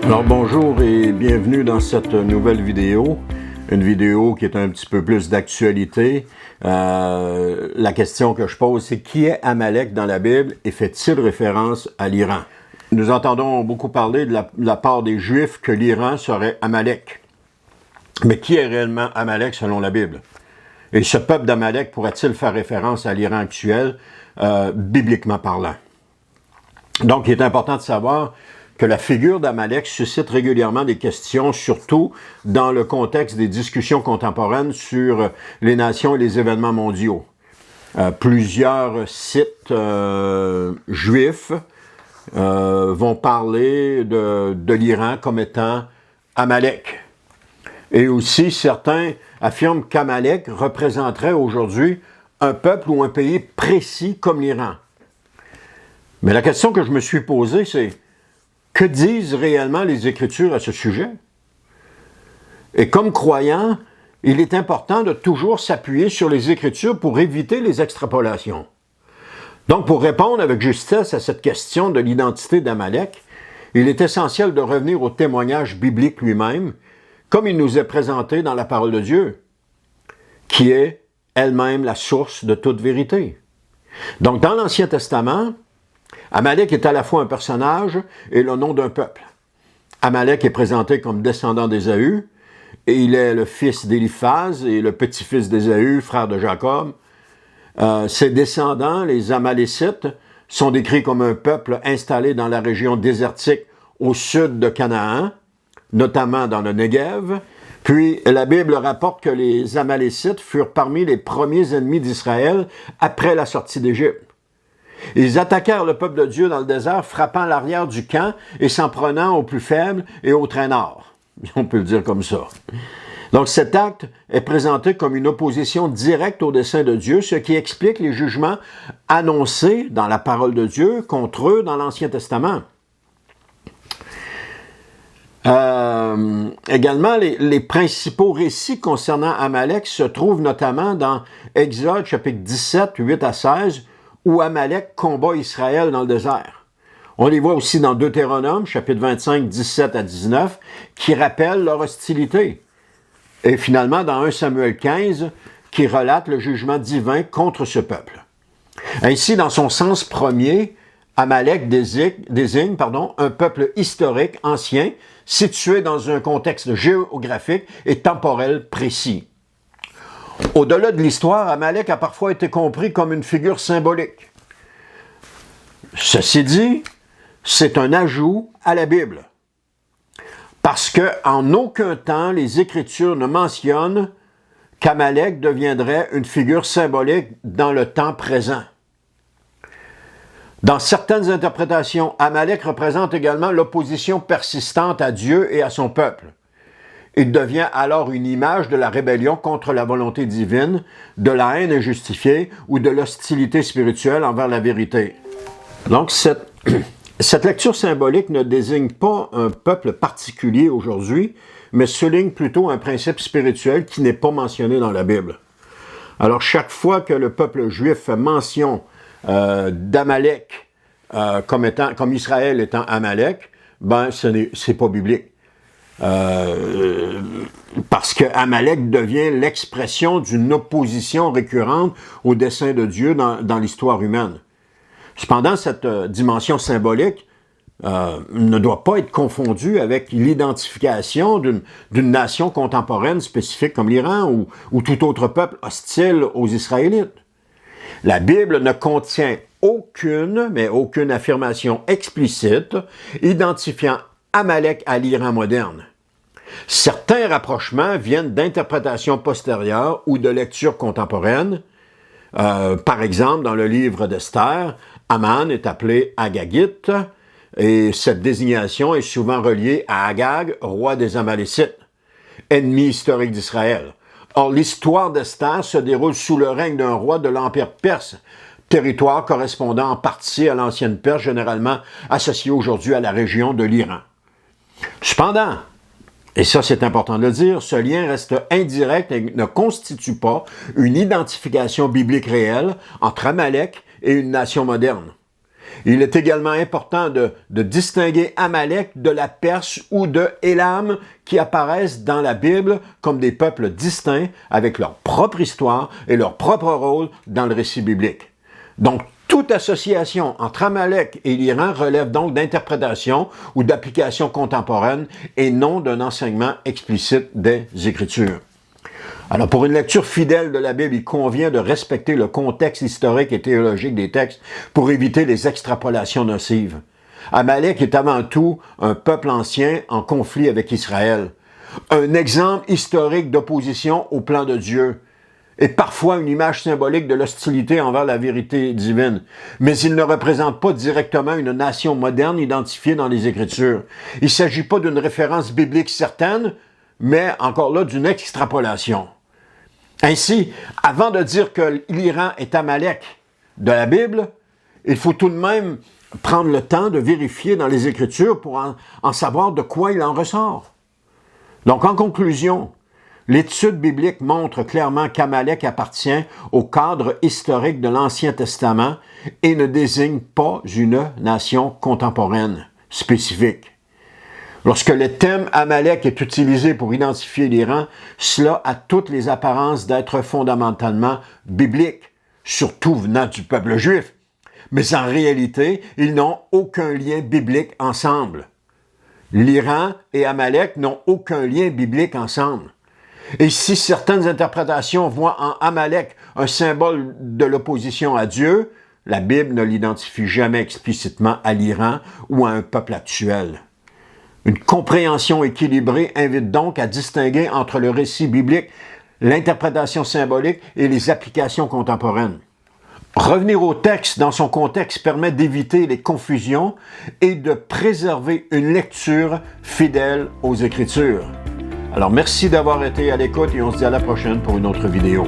Alors bonjour et bienvenue dans cette nouvelle vidéo, une vidéo qui est un petit peu plus d'actualité. La question que je pose, c'est qui est Amalek dans la Bible et fait-il référence à l'Iran? Nous entendons beaucoup parler de la part des Juifs que l'Iran serait Amalek. Mais qui est réellement Amalek selon la Bible? Et ce peuple d'Amalek pourrait-il faire référence à l'Iran actuel, bibliquement parlant? Donc il est important de savoir que la figure d'Amalek suscite régulièrement des questions, surtout dans le contexte des discussions contemporaines sur les nations et les événements mondiaux. Plusieurs sites juifs vont parler de l'Iran comme étant Amalek. Et aussi, certains affirment qu'Amalek représenterait aujourd'hui un peuple ou un pays précis comme l'Iran. Mais la question que je me suis posée, c'est: que disent réellement les Écritures à ce sujet? Et comme croyant, il est important de toujours s'appuyer sur les Écritures pour éviter les extrapolations. Donc, pour répondre avec justesse à cette question de l'identité d'Amalek, il est essentiel de revenir au témoignage biblique lui-même, comme il nous est présenté dans la parole de Dieu, qui est elle-même la source de toute vérité. Donc, dans l'Ancien Testament, Amalek est à la fois un personnage et le nom d'un peuple. Amalek est présenté comme descendant d'Ésaü, et il est le fils d'Éliphaz et le petit-fils d'Ésaü, frère de Jacob. Ses descendants, les Amalécites, sont décrits comme un peuple installé dans la région désertique au sud de Canaan, notamment dans le Negev. Puis la Bible rapporte que les Amalécites furent parmi les premiers ennemis d'Israël après la sortie d'Égypte. Ils attaquèrent le peuple de Dieu dans le désert, frappant l'arrière du camp et s'en prenant aux plus faibles et aux traînards. On peut le dire comme ça. Donc cet acte est présenté comme une opposition directe au dessein de Dieu, ce qui explique les jugements annoncés dans la parole de Dieu contre eux dans l'Ancien Testament. Également, les principaux récits concernant Amalek se trouvent notamment dans Exode chapitre 17, 8 à 16, où Amalek combat Israël dans le désert. On les voit aussi dans Deutéronome, chapitre 25, 17 à 19, qui rappellent leur hostilité. Et finalement, dans 1 Samuel 15, qui relate le jugement divin contre ce peuple. Ainsi, dans son sens premier, Amalek désigne un peuple historique, ancien, situé dans un contexte géographique et temporel précis. Au-delà de l'histoire, Amalek a parfois été compris comme une figure symbolique. Ceci dit, c'est un ajout à la Bible. Parce qu'en aucun temps, les Écritures ne mentionnent qu'Amalek deviendrait une figure symbolique dans le temps présent. Dans certaines interprétations, Amalek représente également l'opposition persistante à Dieu et à son peuple. Il devient alors une image de la rébellion contre la volonté divine, de la haine injustifiée ou de l'hostilité spirituelle envers la vérité. Donc, cette lecture symbolique ne désigne pas un peuple particulier aujourd'hui, mais souligne plutôt un principe spirituel qui n'est pas mentionné dans la Bible. Alors, chaque fois que le peuple juif fait mention d'Amalek comme Israël étant Amalek, ben, c'est pas biblique. Parce que Amalek devient l'expression d'une opposition récurrente au dessein de Dieu dans l'histoire humaine. Cependant, cette dimension symbolique ne doit pas être confondue avec l'identification d'une nation contemporaine spécifique comme l'Iran ou tout autre peuple hostile aux Israélites. La Bible ne contient aucune affirmation explicite identifiant Amalek à l'Iran moderne. Certains rapprochements viennent d'interprétations postérieures ou de lectures contemporaines. Par exemple, dans le livre d'Esther, Aman est appelé Agagite, et cette désignation est souvent reliée à Agag, roi des Amalécites, ennemi historique d'Israël. Or, l'histoire d'Esther se déroule sous le règne d'un roi de l'Empire perse, territoire correspondant en partie à l'ancienne Perse, généralement associé aujourd'hui à la région de l'Iran. Cependant, et ça c'est important de le dire, ce lien reste indirect et ne constitue pas une identification biblique réelle entre Amalek et une nation moderne. Il est également important de distinguer Amalek de la Perse ou de Élam qui apparaissent dans la Bible comme des peuples distincts avec leur propre histoire et leur propre rôle dans le récit biblique. Donc, toute association entre Amalek et l'Iran relève donc d'interprétation ou d'application contemporaine et non d'un enseignement explicite des Écritures. Alors, pour une lecture fidèle de la Bible, il convient de respecter le contexte historique et théologique des textes pour éviter les extrapolations nocives. Amalek est avant tout un peuple ancien en conflit avec Israël, un exemple historique d'opposition au plan de Dieu, et parfois une image symbolique de l'hostilité envers la vérité divine. Mais il ne représente pas directement une nation moderne identifiée dans les Écritures. Il ne s'agit pas d'une référence biblique certaine, mais encore là d'une extrapolation. Ainsi, avant de dire que l'Iran est Amalek de la Bible, il faut tout de même prendre le temps de vérifier dans les Écritures pour en savoir de quoi il en ressort. Donc, en conclusion, l'étude biblique montre clairement qu'Amalek appartient au cadre historique de l'Ancien Testament et ne désigne pas une nation contemporaine spécifique. Lorsque le thème Amalek est utilisé pour identifier l'Iran, cela a toutes les apparences d'être fondamentalement biblique, surtout venant du peuple juif. Mais en réalité, ils n'ont aucun lien biblique ensemble. L'Iran et Amalek n'ont aucun lien biblique ensemble. Et si certaines interprétations voient en Amalek un symbole de l'opposition à Dieu, la Bible ne l'identifie jamais explicitement à l'Iran ou à un peuple actuel. Une compréhension équilibrée invite donc à distinguer entre le récit biblique, l'interprétation symbolique et les applications contemporaines. Revenir au texte dans son contexte permet d'éviter les confusions et de préserver une lecture fidèle aux Écritures. Alors merci d'avoir été à l'écoute et on se dit à la prochaine pour une autre vidéo.